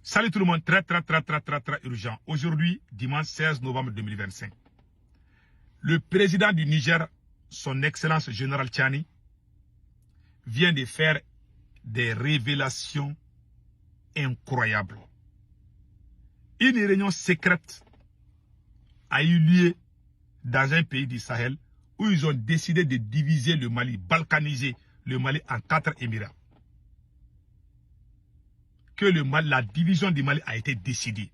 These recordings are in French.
Salut tout le monde, très urgent. Aujourd'hui, dimanche 16 novembre 2025. Le président du Niger, son Excellence Général Tchani, vient de faire des révélations incroyables. Une réunion secrète a eu lieu dans un pays du Sahel où ils ont décidé de diviser le Mali, balkaniser le Mali en 4 Émirats. Que la division du Mali a été décidée.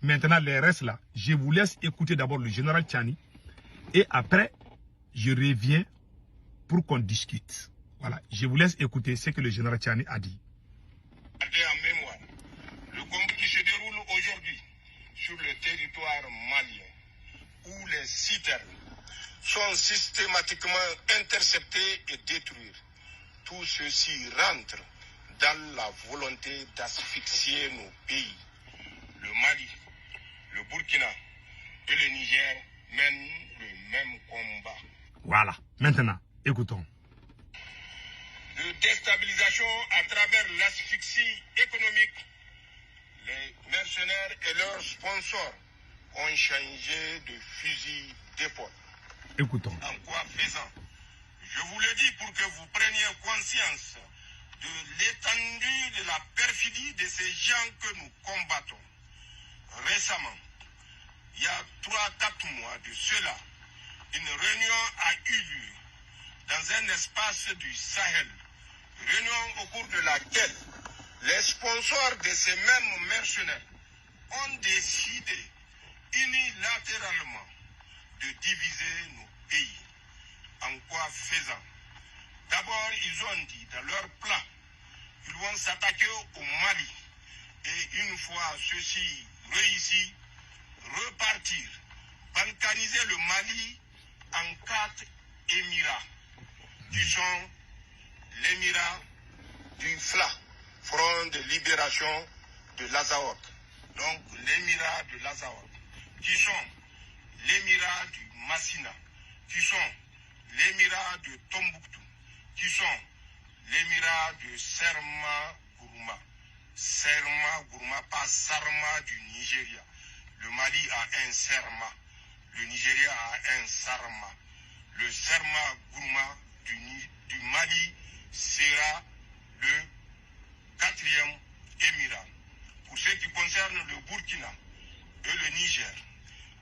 Maintenant, les restes là, je vous laisse écouter d'abord le général Tchani et après, je reviens pour qu'on discute. Voilà, je vous laisse écouter ce que le général Tchani a dit. En mémoire, le combat qui se déroule aujourd'hui sur le territoire malien, où les citernes sont systématiquement interceptés et détruits. Tout ceci rentre dans la volonté d'asphyxier nos pays. Le Mali, le Burkina et le Niger mènent le même combat. Voilà, maintenant, écoutons. De déstabilisation à travers l'asphyxie économique, les mercenaires et leurs sponsors ont changé de fusil d'épaule. Écoutons. En quoi faisant, je vous le dis pour que vous preniez conscience de l'étendue de la perfidie de ces gens que nous combattons. Récemment, il y a 3-4 mois de cela, une réunion a eu lieu dans un espace du Sahel, réunion au cours de laquelle les sponsors de ces mêmes mercenaires ont décidé unilatéralement de diviser nos pays. En quoi faisant? D'abord, ils ont dit dans leur plan qu'ils vont s'attaquer au Mali et une fois ceci réussi, repartir, balkaniser le Mali en 4 Émirats, qui sont l'émirat du FLA, Front de Libération de l'Azawad, donc l'émirat de l'Azawad, qui sont l'émirat du Massina, qui sont l'émirat de Tombouctou, qui sont l'émirat de Serma-Gourma. Serma-Gourma, pas Sarma du Nigeria. Le Mali a un Serma. Le Nigeria a un Sarma. Le Serma-Gourma du Mali sera le 4e émirat. Pour ce qui concerne le Burkina et le Niger,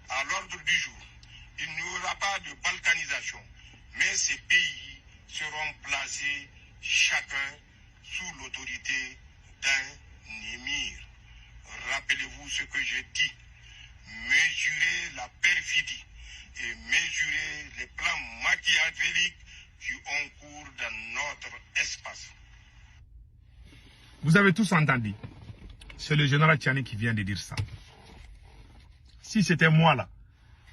à l'ordre du jour, il n'y aura pas de balkanisation, mais ces pays seront placés chacun sous l'autorité d'un émir. Rappelez-vous ce que je dis. Mesurez la perfidie et mesurez les plans machiavéliques qui ont cours dans notre espace. Vous avez tous entendu. C'est le général Tchani qui vient de dire ça. Si c'était moi là,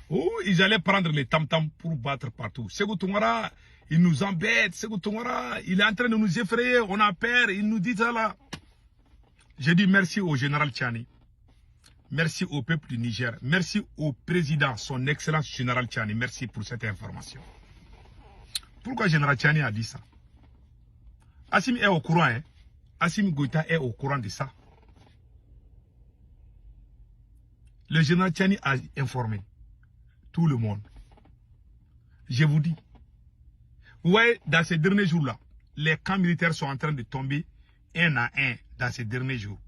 oh, ils allaient prendre les tam-tams pour battre partout. Sékou Toungara, il nous embête. Sékou Toungara, il est en train de nous effrayer. On a peur. Il nous dit ça là. J'ai dit merci au général Tchani. Merci au peuple du Niger. Merci au président, son excellence général Tchani. Merci pour cette information. Pourquoi général Tchani a dit ça? Assimi est au courant. Hein? Assimi Goïta est au courant de ça. Le général Tchani a informé tout le monde. Je vous dis. Vous voyez, dans ces derniers jours-là, les camps militaires sont en train de tomber un à un dans ces derniers jours.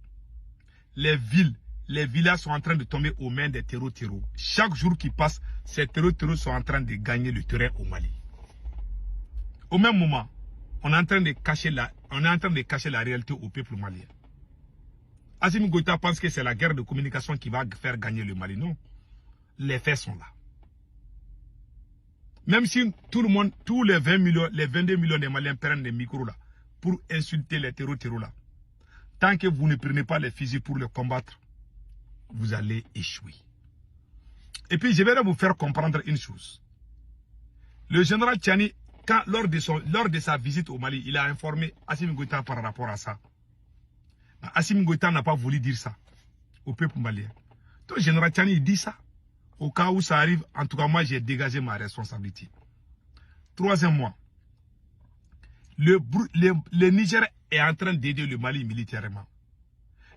Les villes, les villages sont en train de tomber aux mains des terreaux. Chaque jour qui passe, ces terreaux sont en train de gagner le terrain au Mali. Au même moment, on est en train de cacher la réalité au peuple malien. Assimi Goïta pense que c'est la guerre de communication qui va faire gagner le Mali. Non. Les faits sont là. Même si tout le monde, tous les 20 millions, les 22 millions de Maliens prennent des micros là pour insulter les terreaux là, tant que vous ne prenez pas les fusils pour les combattre, vous allez échouer. Et puis je vais vous faire comprendre une chose. Le général Tchani, lors de sa visite au Mali, il a informé Assimi Goïta par rapport à ça. Assimi Goïta n'a pas voulu dire ça au peuple malien. Donc le général Tchani il dit ça. Au cas où ça arrive, en tout cas moi j'ai dégagé ma responsabilité. 3e mois. Le Niger est en train d'aider le Mali militairement.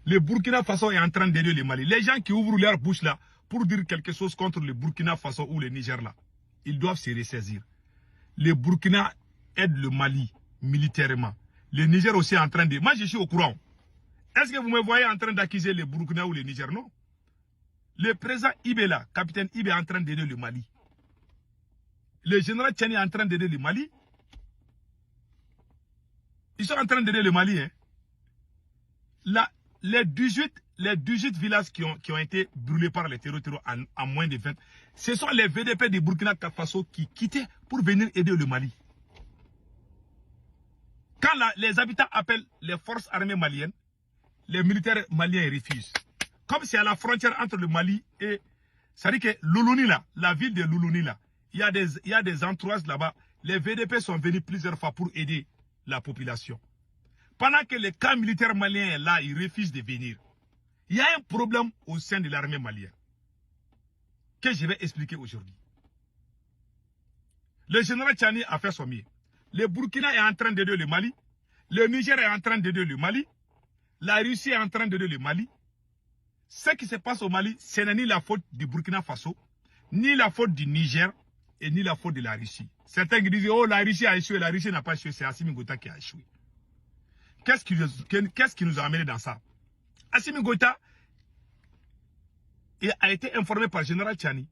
Le Burkina Faso est en train d'aider le Mali. Les gens qui ouvrent leur bouche là pour dire quelque chose contre le Burkina Faso ou le Niger là, ils doivent se ressaisir. Le Burkina aide le Mali militairement. Le Niger aussi est en train de... Moi, je suis au courant. Est-ce que vous me voyez en train d'accuser le Burkina ou le Niger? Non. Le président Ibé là, capitaine Ibé est en train d'aider le Mali. Le général Tchani est en train d'aider le Mali. Ils sont en train d'aider le Mali. Hein. Là, les 18 villages qui ont été brûlés par les terroristes en moins de 20, ce sont les VDP du Burkina Faso qui quittaient pour venir aider le Mali. Quand les habitants appellent les forces armées maliennes, les militaires maliens refusent. Comme c'est à la frontière entre le Mali et... Ça veut dire que Loulouni là, la ville de Loulouni là, il y a des entourages là-bas. Les VDP sont venus plusieurs fois pour aider la population. Pendant que les camps militaires maliens est là, ils refusent de venir. Il y a un problème au sein de l'armée malienne que je vais expliquer aujourd'hui. Le général Tchani a fait son mieux. Le Burkina est en train d'aider le Mali. Le Niger est en train d'aider le Mali. La Russie est en train d'aider le Mali. Ce qui se passe au Mali, ce n'est ni la faute du Burkina Faso, ni la faute du Niger, et ni la faute de la Russie. Certains qui disent, oh, la Russie a échoué. La Russie n'a pas échoué, c'est Assimi Goïta qui a échoué. Qu'est-ce qui nous a amené dans ça? Assimi Goïta a été informé par le général Tchani.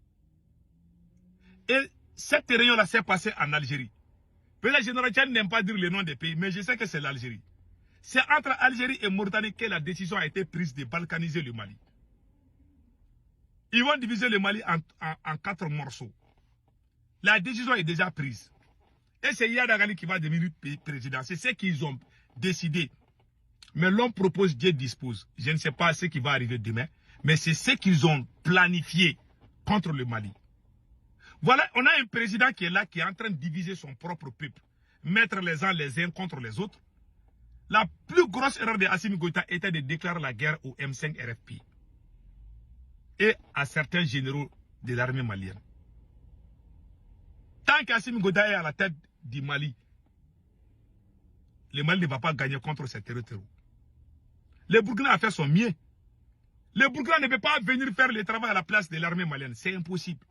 Et cette réunion-là s'est passée en Algérie. Le général Tchani n'aime pas dire le nom des pays, mais je sais que c'est l'Algérie. C'est entre Algérie et Mauritanie que la décision a été prise de balkaniser le Mali. Ils vont diviser le Mali en 4 morceaux. La décision est déjà prise. Et c'est Yaya Gali qui va devenir président. C'est ce qu'ils ont décidé. Mais l'homme propose, Dieu dispose. Je ne sais pas ce qui va arriver demain. Mais c'est ce qu'ils ont planifié contre le Mali. Voilà, on a un président qui est là, qui est en train de diviser son propre peuple. Mettre les uns contre les autres. La plus grosse erreur de Assimi Goïta était de déclarer la guerre au M5 RFP. Et à certains généraux de l'armée malienne. Tant qu'Assimi Goïta est à la tête du Mali, le Mali ne va pas gagner contre ces territoires. Le Burkina a fait son mieux. Le Burkina ne peut pas venir faire le travail à la place de l'armée malienne. C'est impossible.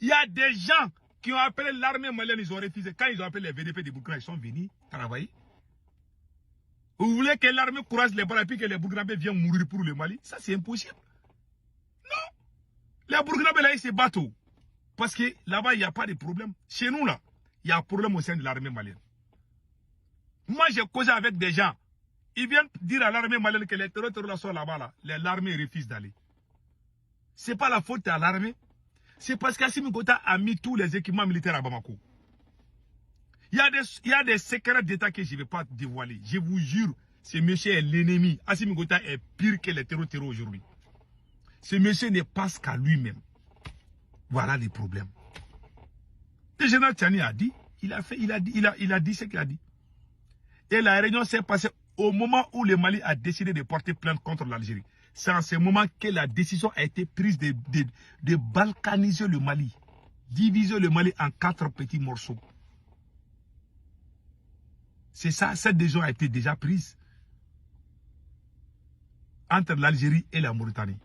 Il y a des gens qui ont appelé l'armée malienne, ils ont refusé. Quand ils ont appelé les VDP du Burkina, ils sont venus travailler. Vous voulez que l'armée courage les bras et puis que les Burkinabés viennent mourir pour le Mali? Ça, c'est impossible. Non. Les Burkinabés, là, ils se battent. Parce que là-bas, il n'y a pas de problème. Chez nous, là, il y a un problème au sein de l'armée malienne. Moi, j'ai causé avec des gens. Ils viennent dire à l'armée malienne que les terroristes sont là-bas. Là. L'armée refuse d'aller. Ce n'est pas la faute à l'armée. C'est parce qu'Assimi Goïta a mis tous les équipements militaires à Bamako. Il y a des secrets d'État que je ne vais pas dévoiler. Je vous jure, ce monsieur est l'ennemi. Assimi Goïta est pire que les terroristes aujourd'hui. Ce monsieur ne passe qu'à lui-même. Voilà les problèmes. Le général Tchani a dit, il a dit ce qu'il a dit. Et la réunion s'est passée au moment où le Mali a décidé de porter plainte contre l'Algérie. C'est en ce moment que la décision a été prise de balkaniser le Mali. Diviser le Mali en 4 petits morceaux. C'est ça, cette décision a été déjà prise. Entre l'Algérie et la Mauritanie.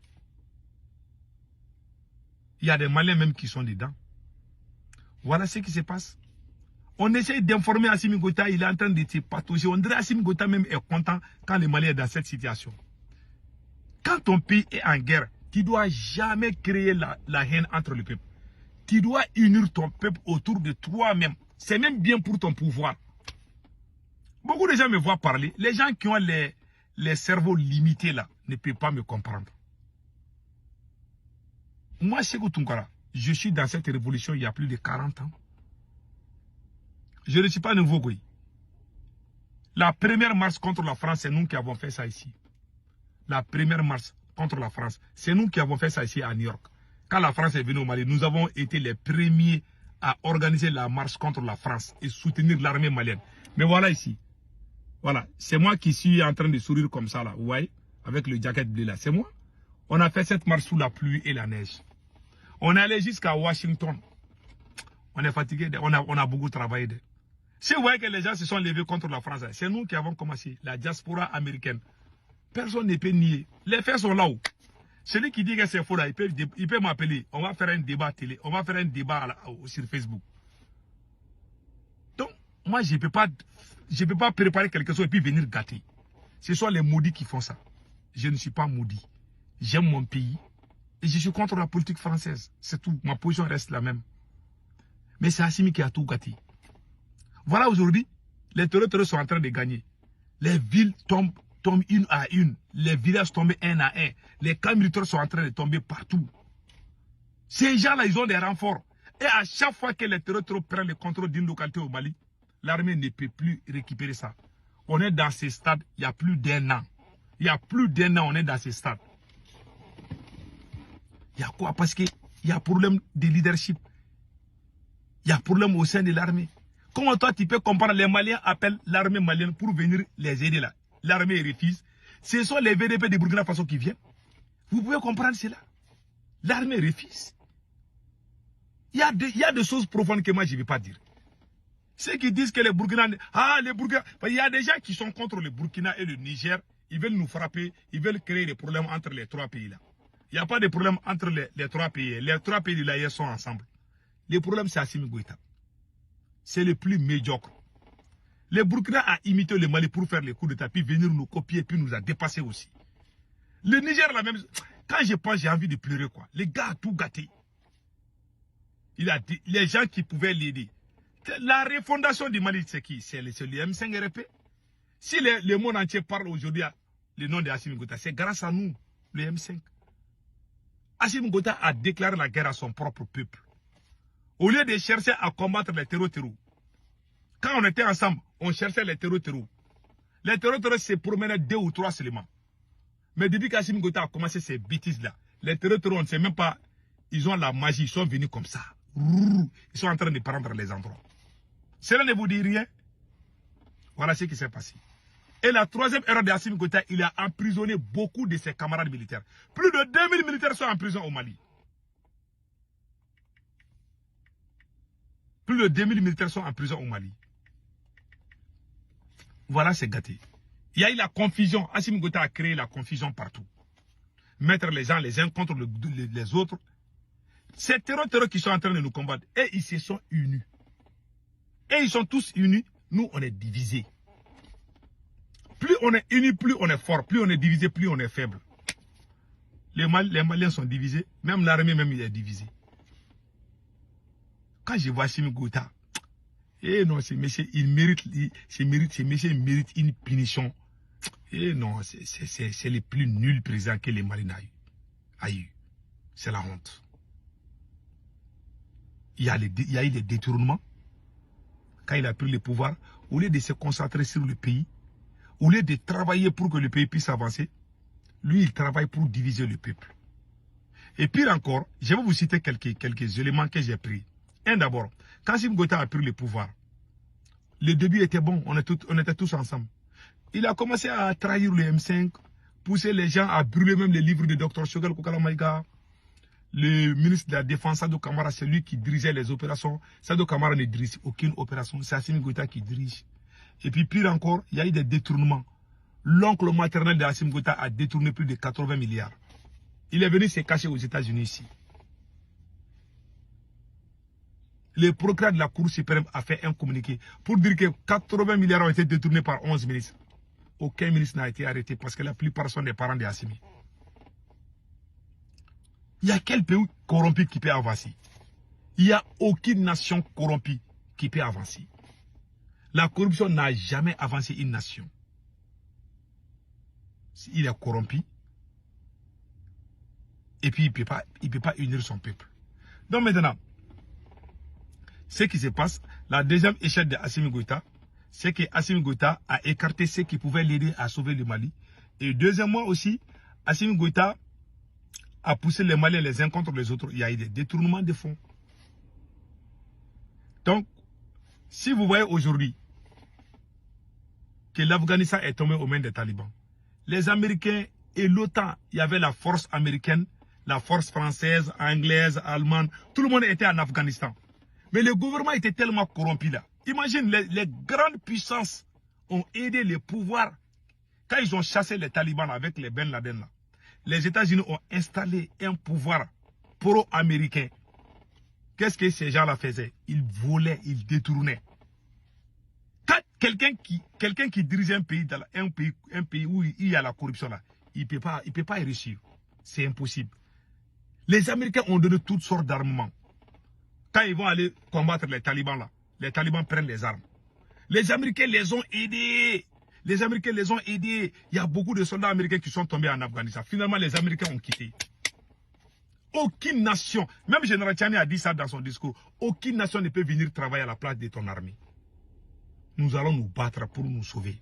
Il y a des Maliens même qui sont dedans. Voilà ce qui se passe. On essaie d'informer Assimi Goïta, il est en train de se patauger. On dirait Assimi Goïta même est content quand le Mali est dans cette situation. Quand ton pays est en guerre, tu ne dois jamais créer la haine entre le peuple. Tu dois unir ton peuple autour de toi-même. C'est même bien pour ton pouvoir. Beaucoup de gens me voient parler. Les gens qui ont les cerveaux limités là ne peuvent pas me comprendre. Moi, Sékou Tounkara, je suis dans cette révolution il y a plus de 40 ans. Je ne suis pas nouveau, oui. La première marche contre la France, c'est nous qui avons fait ça ici. La première marche contre la France, c'est nous qui avons fait ça ici à New York. Quand la France est venue au Mali, nous avons été les premiers à organiser la marche contre la France et soutenir l'armée malienne. Mais voilà ici. Voilà, c'est moi qui suis en train de sourire comme ça là, vous voyez, avec le jacket bleu là, c'est moi. On a fait cette marche sous la pluie et la neige. On est allé jusqu'à Washington. On est fatigué, on a beaucoup travaillé. Si vous voyez que les gens se sont levés contre la France, c'est nous qui avons commencé, la diaspora américaine. Personne ne peut nier. Les faits sont là-haut. Celui qui dit que c'est faux là, il peut m'appeler. On va faire un débat télé. On va faire un débat sur Facebook. Donc, moi, je ne peux pas préparer quelque chose et puis venir gâter. Ce sont les maudits qui font ça. Je ne suis pas maudit. J'aime mon pays. Et je suis contre la politique française. C'est tout. Ma position reste la même. Mais c'est Assimi qui a tout gâté. Voilà aujourd'hui, les terroristes sont en train de gagner. Les villes tombent une à une. Les villages tombent un à un. Les camps militaires sont en train de tomber partout. Ces gens-là, ils ont des renforts. Et à chaque fois que les terroristes prennent le contrôle d'une localité au Mali, l'armée ne peut plus récupérer ça. On est dans ces stades il y a plus d'1 an. Il y a plus d'1 an, on est dans ces stades. Il y a quoi? Parce qu'il y a problème de leadership. Il y a problème au sein de l'armée. Comment toi tu peux comprendre? Les Maliens appellent l'armée malienne pour venir les aider là. L'armée refuse. Ce sont les VDP de Burkina Faso qui viennent. Vous pouvez comprendre cela. L'armée refuse. Il y a des choses profondes que moi je ne vais pas dire. Ceux qui disent que les Burkinabés... Ah, les Burkina... Il y a des gens qui sont contre le Burkina et le Niger. Ils veulent nous frapper. Ils veulent créer des problèmes entre les trois pays là. Il n'y a pas de problème entre les trois pays. Les trois pays de l'AES sont ensemble. Le problème, c'est Assimi Goïta. C'est le plus médiocre. Le Burkina a imité le Mali pour faire les coups d'État, puis venir nous copier, puis nous a dépassé aussi. Le Niger, la même chose. Quand je pense, j'ai envie de pleurer, quoi. Les gars ont tout gâté. Il a dit, les gens qui pouvaient l'aider. La refondation du Mali, c'est qui? C'est le M5RP. Si le monde entier parle aujourd'hui le nom de Assimi Goïta, c'est grâce à nous, le M5. Assimi Goïta a déclaré la guerre à son propre peuple. Au lieu de chercher à combattre les terroristes, quand on était ensemble, on cherchait les terroristes. Les terroristes se promenaient 2 ou 3 seulement. Mais depuis qu'Assimi Goïta a commencé ces bêtises-là, les terroristes, on ne sait même pas, ils ont la magie, ils sont venus comme ça. Ils sont en train de prendre les endroits. Cela ne vous dit rien? Voilà ce qui s'est passé. Et la troisième erreur d'Assimi Goïta, il a emprisonné beaucoup de ses camarades militaires. Plus de 2000 militaires sont en prison au Mali. Plus de 2000 militaires sont en prison au Mali. Voilà, c'est gâté. Il y a eu la confusion. Assimi Goïta a créé la confusion partout. Mettre les gens les uns contre les autres. Ces terroristes qui sont en train de nous combattre, et ils se sont unis. Et ils sont tous unis. Nous, on est divisés. Plus on est unis, plus on est fort. Plus on est divisé, plus on est faible. Les Maliens sont divisés. Même l'armée, même, il est divisé. Quand je vois Assimi Goïta, eh non, ce monsieur, il mérite une punition. Eh non, c'est le plus nul président que les Maliens a eu. C'est la honte. Il y a eu des détournements. Quand il a pris le pouvoir, au lieu de se concentrer sur le pays, au lieu de travailler pour que le pays puisse avancer, lui, il travaille pour diviser le peuple. Et pire encore, je vais vous citer quelques éléments que j'ai pris. Un d'abord, quand Assimi Goïta a pris le pouvoir, le début était bon, on était tous ensemble. Il a commencé à trahir le M5, pousser les gens à brûler même les livres de Dr Choguel Kokala Maïga. Le ministre de la Défense, Sadou Kamara, c'est lui qui dirigeait les opérations. Sadou Kamara ne dirige aucune opération, c'est Assimi Goïta qui dirige. Et puis pire encore, il y a eu des détournements. L'oncle maternel de Assimi Goïta a détourné plus de 80 milliards. Il est venu se cacher aux États-Unis ici. Le procureur de la Cour suprême a fait un communiqué pour dire que 80 milliards ont été détournés par 11 ministres. Aucun ministre n'a été arrêté parce que la plupart sont des parents de Assimi. Il y a quel pays corrompu qui peut avancer? Il n'y a aucune nation corrompue qui peut avancer. La corruption n'a jamais avancé une nation. Il est corrompu. Et puis il ne peut pas unir son peuple. Donc maintenant, ce qui se passe, la deuxième échelle de Assimi Goïta, c'est que Assimi Goïta a écarté ceux qui pouvaient l'aider à sauver le Mali. Et deuxièmement aussi, Assimi Goïta a poussé les Maliens les uns contre les autres. Il y a eu des détournements de fonds. Donc, si vous voyez aujourd'hui que l'Afghanistan est tombé aux mains des talibans, les Américains et l'OTAN, il y avait la force américaine, la force française, anglaise, allemande, tout le monde était en Afghanistan. Mais le gouvernement était tellement corrompu là. Imagine, les grandes puissances ont aidé les pouvoirs quand ils ont chassé les talibans là, avec les Ben Laden, là, les États-Unis ont installé un pouvoir pro-américain. Qu'est-ce que ces gens-là faisaient? Ils volaient, ils détournaient. Quand quelqu'un qui dirige un pays, un pays où il y a la corruption, là, il ne peut pas y réussir. C'est impossible. Les Américains ont donné toutes sortes d'armements. Quand ils vont aller combattre les talibans, là, les talibans prennent les armes. Les Américains les ont aidés. Les Américains les ont aidés. Il y a beaucoup de soldats américains qui sont tombés en Afghanistan. Finalement, les Américains ont quitté. Aucune nation, même Général Tchani a dit ça dans son discours, aucune nation ne peut venir travailler à la place de ton armée. Nous allons nous battre pour nous sauver.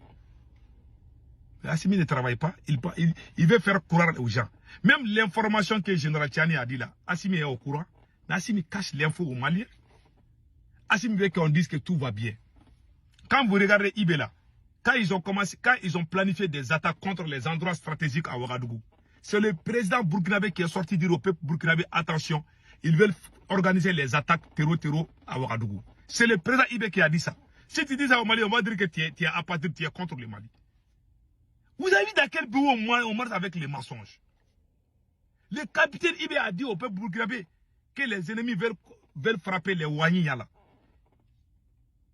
Assimi ne travaille pas, il veut faire croire aux gens. Même l'information que Général Tchani a dit là, Assimi est au courant. Assimi cache l'info aux Maliens. Assimi veut qu'on dise que tout va bien. Quand vous regardez Ibela, quand ils ont planifié des attaques contre les endroits stratégiques à Ouagadougou, c'est le président burkinabé qui est sorti dire au peuple burkinabé, attention, ils veulent organiser les attaques terreau à Ouagadougou. C'est le président Ibé qui a dit ça. Si tu dis ça au Mali, on va dire que tu es apatride, tu es contre le Mali. Vous avez vu dans quel bureau on marche avec les mensonges? Le capitaine Ibé a dit au peuple burkinabé que les ennemis veulent frapper les Ouagniya là.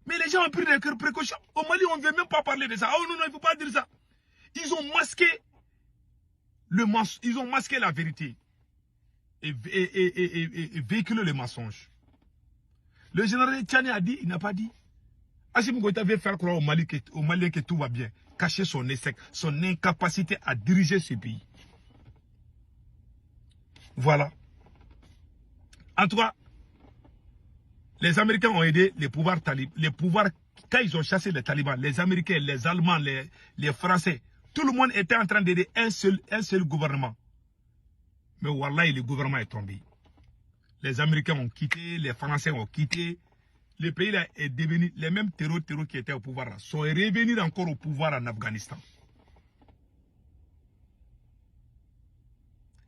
Mais les gens ont pris des précautions. Au Mali, on ne veut même pas parler de ça. Oh non, non, il ne faut pas dire ça. Ils ont masqué ils ont masqué la vérité et véhiculé le mensonge. Le général Tchani a dit, il n'a pas dit. Assimi Goïta veut faire croire aux Maliens que tout va bien. Cacher son échec, son incapacité à diriger ce pays. Voilà. En tout cas, les Américains ont aidé les pouvoirs quand ils ont chassé les talibans, les Américains, les Allemands, les Français, tout le monde était en train d'aider un seul gouvernement. Mais Wallah, le gouvernement est tombé. Les Américains ont quitté, les Français ont quitté. Le pays là est devenu, les mêmes terreaux qui étaient au pouvoir là, sont revenus encore au pouvoir en Afghanistan.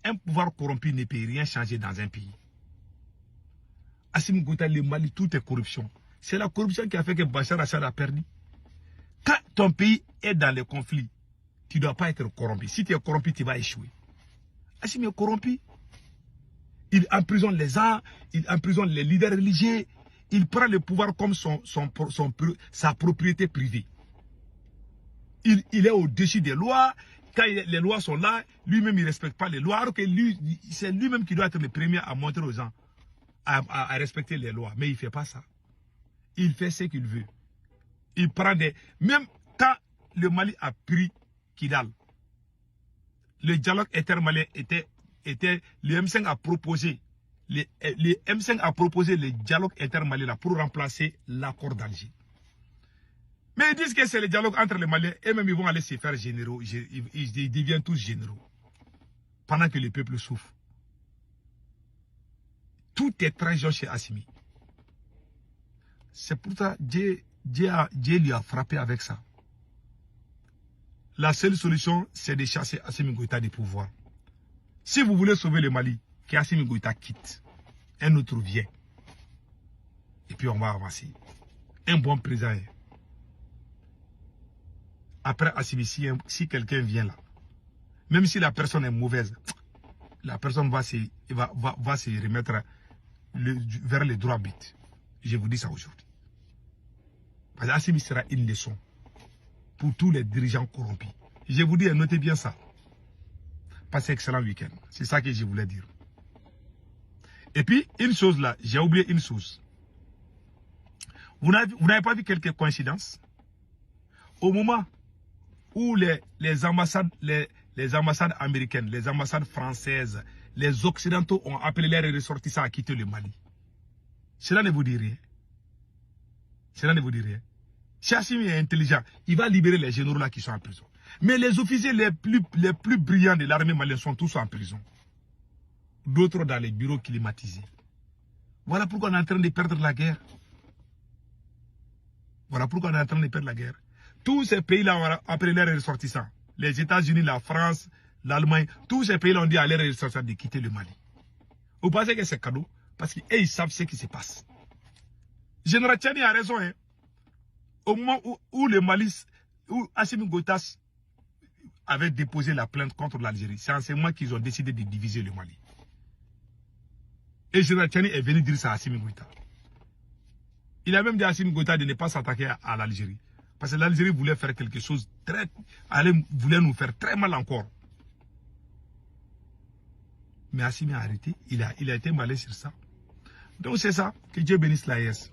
Un pouvoir corrompu ne peut rien changer dans un pays. Assimi Goïta, le Mali, tout est corruption. C'est la corruption qui a fait que Bachar Assad a perdu. Quand ton pays est dans les conflits, tu ne dois pas être corrompu. Si tu es corrompu, tu vas échouer. Assimi est corrompu. Il emprisonne les gens, il emprisonne les leaders religieux, il prend le pouvoir comme sa propriété privée. Il est au-dessus des lois. Quand les lois sont là, lui-même il ne respecte pas les lois. Alors que c'est lui-même qui doit être le premier à montrer aux gens à respecter les lois. Mais il ne fait pas ça. Il fait ce qu'il veut. Il prend des... Même quand le Mali a pris Kidal, le dialogue intermalien était... Le M5 a proposé... Le M5 a proposé le dialogue intermalien pour remplacer l'accord d'Alger. Mais ils disent que c'est le dialogue entre les Maliens. Et même ils vont aller se faire généraux. Ils deviennent tous généraux. Pendant que le peuple souffre. Tout est trahison chez Assimi. C'est pour ça que Dieu lui a frappé avec ça. La seule solution, c'est de chasser Assimi Goïta du pouvoir. Si vous voulez sauver le Mali, qu'Assimi Goïta quitte. Un autre vient. Et puis on va avancer. Un bon président. Après Assimi, si quelqu'un vient là, même si la personne est mauvaise, la personne va se remettre vers le droit but. Je vous dis ça aujourd'hui. Parce qu'Assimi sera une leçon pour tous les dirigeants corrompus. Je vous dis, notez bien ça. Passez un excellent week-end. C'est ça que je voulais dire. Et puis, une chose là, j'ai oublié une chose. Vous n'avez pas vu quelques coïncidences? Au moment où les ambassades américaines, les ambassades françaises, les Occidentaux ont appelé les ressortissants à quitter le Mali. Cela ne vous dit rien. Cela ne vous dit rien. Si Assimi est intelligent, il va libérer les généraux là qui sont en prison. Mais les officiers les plus brillants de l'armée malienne sont tous en prison. D'autres dans les bureaux climatisés. Voilà pourquoi on est en train de perdre la guerre. Voilà pourquoi on est en train de perdre la guerre. Tous ces pays-là ont appelé les ressortissants. Les États-Unis, la France, l'Allemagne, tous ces pays-là ont dit à leurs ressortissants de quitter le Mali. Vous pensez que c'est cadeau? Parce qu'ils savent ce qui se passe. Général Tchani a raison. Hein. Au moment où le Mali, où Assimi Goïta avait déposé la plainte contre l'Algérie. C'est en ce moment qu'ils ont décidé de diviser le Mali. Et Général Tchani est venu dire ça à Assimi Goïta. Il a même dit à Assimi Goïta de ne pas s'attaquer à l'Algérie. Parce que l'Algérie voulait faire quelque chose voulait nous faire très mal encore. Mais Assimi a arrêté. Il a été malin sur ça. Donc c'est ça. Que Dieu bénisse l'AES.